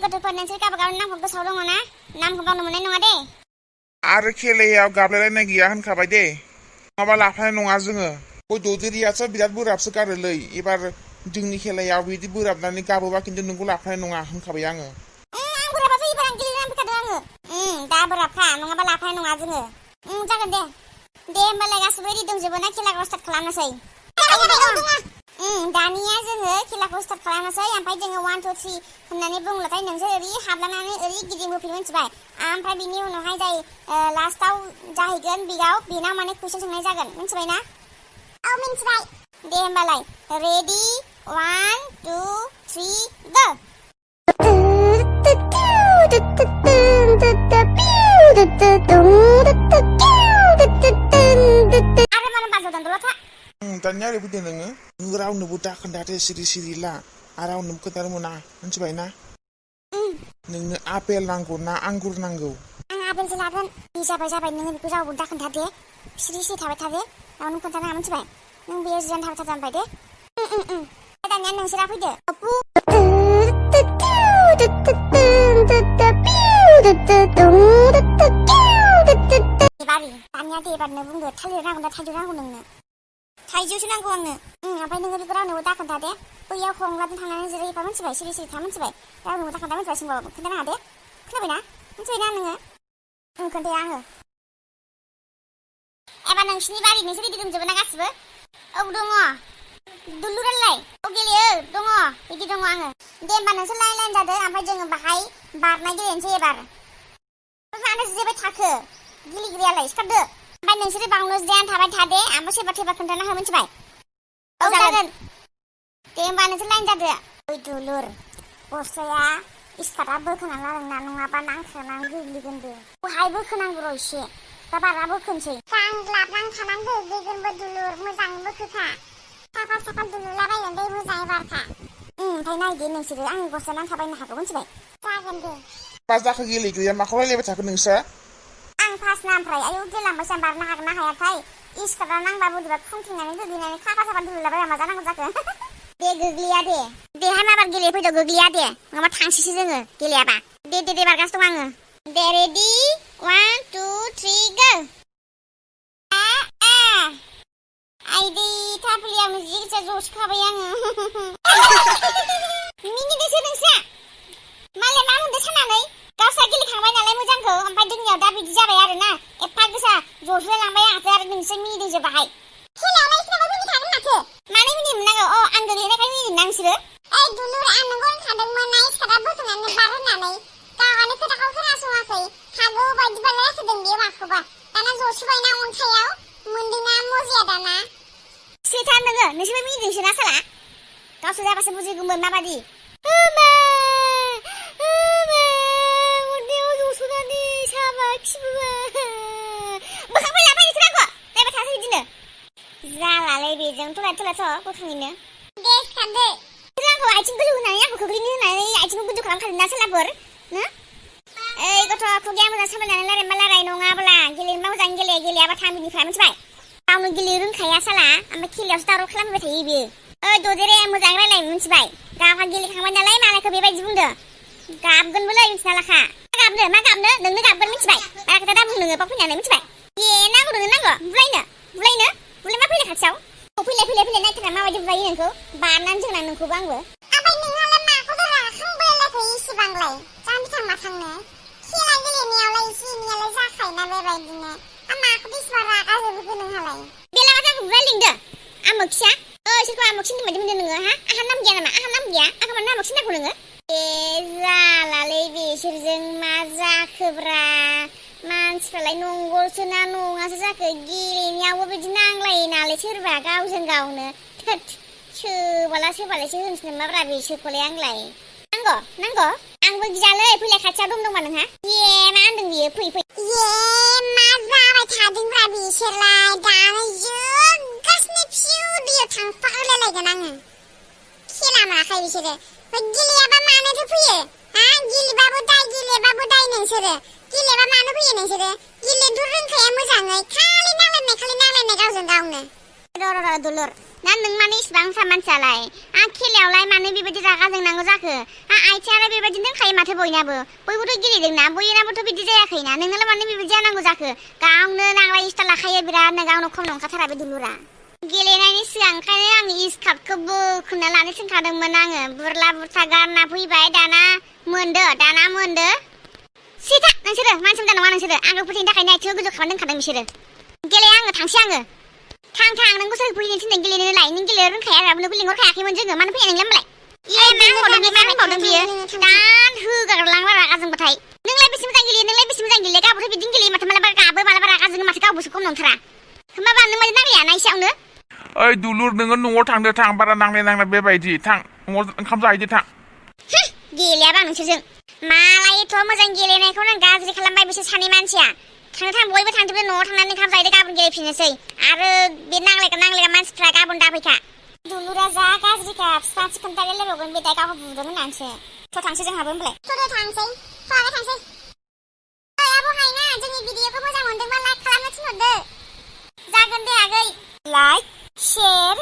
गथ'फोर नोंसोर गावबागाव नामखौ गोसोआव दङ ना? नामखौ बावनो मोननाय नङा दे। आरो खेलायाव गाबलायलायनाय गैया होनखाबाय दे। नङाबा लाफानाय नङा जोङो। गय ददेरियासो बिराद बोराबसो गारोलै। एबार जोंनि खेलायाव बिदि बोराबनानै गाबोबा खिन्थु नोंखौ लाफानाय नङा होनखाबाय आङो। आं बोराबाबो एबार आं गेलेनानै फैखादों आङो। दा बोराबखा नङाबा लाफानाय नङा जोङो। जागोन दे। दे होमबालाय गासैबो रेडि दंजोबो ना खेलाखौ स्टार्ट खालामनोसै? दानिया जोङो खेलाखौ स्टार्ट खालामनोसै। ओमफ्राय जोङो 1 2 3 होननानै बुंब्लाथाय नोंसोर ओरै हाबलानानै ओरै गिदिंबोफिन मिथिबाय। ओमफ्राय बिनि उनावहाय जाय लास्टाव जाहैगोन बेनाव माने कुइसन सोंनाय जागोन मिथिबाय ना? औ मिथिबाय। दे होमबालाय रेडि 1 2 3 गो। आरो मानो बाजावदों दलथा? दानिया ओरै फैदों नोङो रावनोबो दा खोन्थादो सिरि सिरि ला आरो रावनोबो खोन्थानो मोना मिथिबाय ना? नोंनो आपेल नांगौ ना आंगुर नांगौ? आं आपेलसो लागोन। जाबाय नोङो बेखौ रावबो दा खोन्थादे। सिरि थाबाय थादे। रावनोबो खोन्थानाङा मिथिबाय? नों बेयाव जिरायनानै थाबाय थादो दे। दानिया नोंसोरा फैदो। दानिया दे एबारनो बुंदो थालिर नांगौ ना थाइजौ नांगौ नोंनो? थाइजौसो नांगौ आंनो। ओमफ्राय नोङो बेखौ रावनोबो दा खोन्था दे। बैयाव खंलाजों थांनानै जिरायबा मिथिबाय? सिरि था मिथिबाय? रावनोबो दा खोन्था मिथिबाय? सोंबाबो खोन्थानाङा दे। खोनाबायना? मिथिबायना नोङो? खोन्थाया आङो। एबार नोंसिनि बारि नोंसोर रेडि दंजोबो ना गासिबो? औ दङ। दुलुरालाय? औ गेलेयो दङ। रेडि दङ आङो। दे होमबा नोंसोर लाइन जादो। ओमफ्राय जोङो बाहाय बारनाय गेलेनोसै एबार। मानो जिरायबाय थाखो? गेलेग्रायालाय सिखारदो। ओमफ्राय नोंसोरो बावनो जिरायनानै थाबाय थादे। ओमफ्राय सोरबा थैबा खोन्थाना हो मिथिबाय? औ जागोन। दे होमबा नोंसोर लाइन जादो। ओइ दुलुर गस्लाया स्कार्टआ बोखोना लादोंना नङाबा नांखानानै गोग्लैगोनबो। बहाय बोखोनांगौ र' एसे। दा बारा बोखोनोसै। गांग्लाब नांखानानै गोग्लैगोनबो दुलुर मोजाङै बोखोखा। साफा दुलुरलाबायगोन दै मोजाङै बारखा। ओमफ्राय नायदो नोंसोरो आंनि गस्ला नांखाबायनो हागौ मिथिबाय? जागोन दे। मा जाखो गेलेग्राया माखौ रायलायबाय थाखो नोंस्रा? आं फार्स्ट ना ओमफ्राय आयौ गेलांबायसो आं बारनो हागोन ना हायाथाय? स्कार्टआ नांबा बोरैबा खुंथिंनानै गोग्लैनानै साफा दुलुरलाबायबा मा जानांगौ जाखो? दे गोग्लैया दे। देहाय माबार गेलेफैदो गोग्लैया दे। नङाबा थांसैसो जोङो गेलेयाबा। दे बारगासिनो दं आङो। दे रेडि 1 2 3 गो। आइदै थाफ्लियावनो जि गोसा जसखाबाय आङो। मिनिदोंसो नोंस्रा? मालाय मा मोनदों साननानै? गावस्रा गेलेखांबाय नालाय मोजांखौ ओमफ्राय जोंनियाव दा बिदि जाबाय आरोना। एफा गोसा जज्लायलांबाय आंहासो आरो नोंसोर मिनिदोंसो बाहाय। खेलायावलाय इसोराबो मिनिखागोन माथो। मानो मिनिनो मोननांगौ? आं गोग्लैनायखाय मिनिदोंना नोंसोरो? ओइ दुलुर आं नोंखौ होनखादोंमोन ना स्कार्टआ बोखोनानै बार होननानै। गावहानो खोथाखौ खोनासङाखै। हागौ बायदिबालाय होदों बे माखौबा। दाना जसुबायना अन्थायाव मोनदोंना मजाया दाना। सेथा नोङो नोंसोरबो मिनिदोंसो ना साला? गावसोर जाबासो बुजिगौमोन माबादि। अन्थायाव जस'नानै साबा खिबोबाय। बोखांबाय लाबाय नोंसोर आंखौ नायबाय थासै बिदिनो। जालालै बेजों थलायथ' बोखाङैनो। दे सिखारदो। नोंसोर आंखौ आथिं गोजौ होनानै आंखौ खोख्लैनो होनानै आथिंखौ गोजौ खालामखादों ना सालाफोर? ओइ गथ' खुगाया मोजां सामलायनानै रायलायनोबा रायलाय नङाब्ला गेलेनोबा मोजां गेलेयाबा थां बिनिफ्राय मिथिबाय? गावनो गेलेनो रोंखाया साला ओमफ्राय खेलायावसो दावराव खालामबाय थायो बियो। ओइ ददेरे मोजाङै रायलाय मिथिबाय? गावहा गेलेखांबाय नालाय मालायखौ बेबायदि बुंदो। गाबगोनबोलै मिथिना लाखा। मा गाबनो नोंनो गाबगोन मिथिबाय? बारा खोथा दा बुं नोङो बाव फैनानै मिथिबाय? नांगौ नोंनो नांगौ बुलायनो मा फैनो खाथियाव? फैलाय नायथारना माबायदि बुलायो नोंखौ बारनानै जोंना नोंखौबो आंबो। ओमफ्राय नोंहालाय माखौथो राखांबायलायखो इसिबांलाय? जाम्बिथां माथांनो खेला गेलेनायावलाय एसे एनैयालाय जाखायोना बेबायदिनो। माखौथो इसिबां रागा जोंखो नोंहालाय? बेला मा जाखो बुलाय लिंदो आमोखिया? सोरखौ आमोखि बायदि मोनदों नोङो? आंहा नाम गैया नामा? आंहा नाम गैया? आंखौ मानो आमोखि नांगौ नोङो? जालालै बिसोरजों मा जाखोब्रा? मानसिफ्रालाय नंगौसो ना नङासो जाखो? गेलेनायावबो बिदि नांलायो नालाय सोरबा गावजों गावनो। सोबालासो होनसै नामाब्रा बिसोरखौलाय आंलाय? नांगौ? आंबो गियालै फैलाय खाथियाव दंबा नोंहा? मा होनदों बियो? फै। मा जाबाय थादोंब्रा बिसोरलाय? दानो जोगासिनो फिउ दैयाव थांफाहोलायलायगोन आङो। खेला मोनाखै बिसोरो? गेलेयाबा मानोथो फैयो? गेलेबाबो दाय नोंसोरो। गेलेयाबा मानो फैयो नोंसोरो? गेलेनोथ' रोंखाया मोजाङै। खालि नांलायनाय गावजों गावनो। र' दुलुर ना नों माने इसिबां मानसियालाय आं खेलायावलाय मानो बेबायदि रागा जोंनांगौ जाखो आथिङालाय बेबायदि दंखायो माथो बयनाबो बयबोथ' गेलेदोंना बयनाबोथ' बिदि जायाखैना नोंनालाय मानो बेबायदि जानांगौ जाखो गावनो नांलाय इस्टा लाखायो बिरादनो गावनो खम नंखाथारा बे दुलुरा गेलेनायनि सिगां ओंखायनो आं स्कार्टखौ बोखोना लानो थिनखादोंमोन आङो बुरला बुरथा गारना फैबाय दाना मोनदो सिथा नोंसोरो मानसि मोजां नङा नोंसोरो आंखौ फोथायनो थाखाय आथिङाव गोजौ खालामना दोनखादों बिसोरो गेलेया आङो थांसै आङो थां नोंखौ सोर फैनो थिनदों गेलेनोलाय नों गेलेनो रोंखाया रावनोबो लिंहरखायाखैमोन जोङो मानो फैया नोंलाय होनबालाय मा होनबावदों बियो दान होगारलांला रागा जोंबाथाय नोंलाय बेसे मोजां गेलेयो गाबोथ' बिदिनो गेलेयो माथो मालाबा गाबो मालाबा रागा जोङो माथो गावबोसो खम नंथारा होमबाबा नों माथो नांलाया ना इसेयावनो ओइ दुलुर नोङो न'आव थां बारा नांलाय बेबायदि थां न'आव ओंखाम जाहैदो थां गेलेयाबा नोंसोरजों मालायथ' मोजां गेलेनायखौ नों गाज्रि खालामबाय बिसोर सानै मानसिया थां बयबो थांजोबदो न'आव थांनानै ओंखाम जाहैदो गाबोन गेलेफिननोसै आरो बे नांलायग्रा मानसिफ्रा गाबोन दाफैखा दुलुरा जा गाज्रिखा फिफांसो खोन्थालायलायबावगोन बे दा गावखौ बुदों होननानैसो थ' थांसै जोंहाबो होमबालाय थांसै आब' हायना जोंनि भिडिअखौ मोजां मोनदोंबा लाइक खालामनो थिनहरदो जागोन दे आगै लाइक शेयार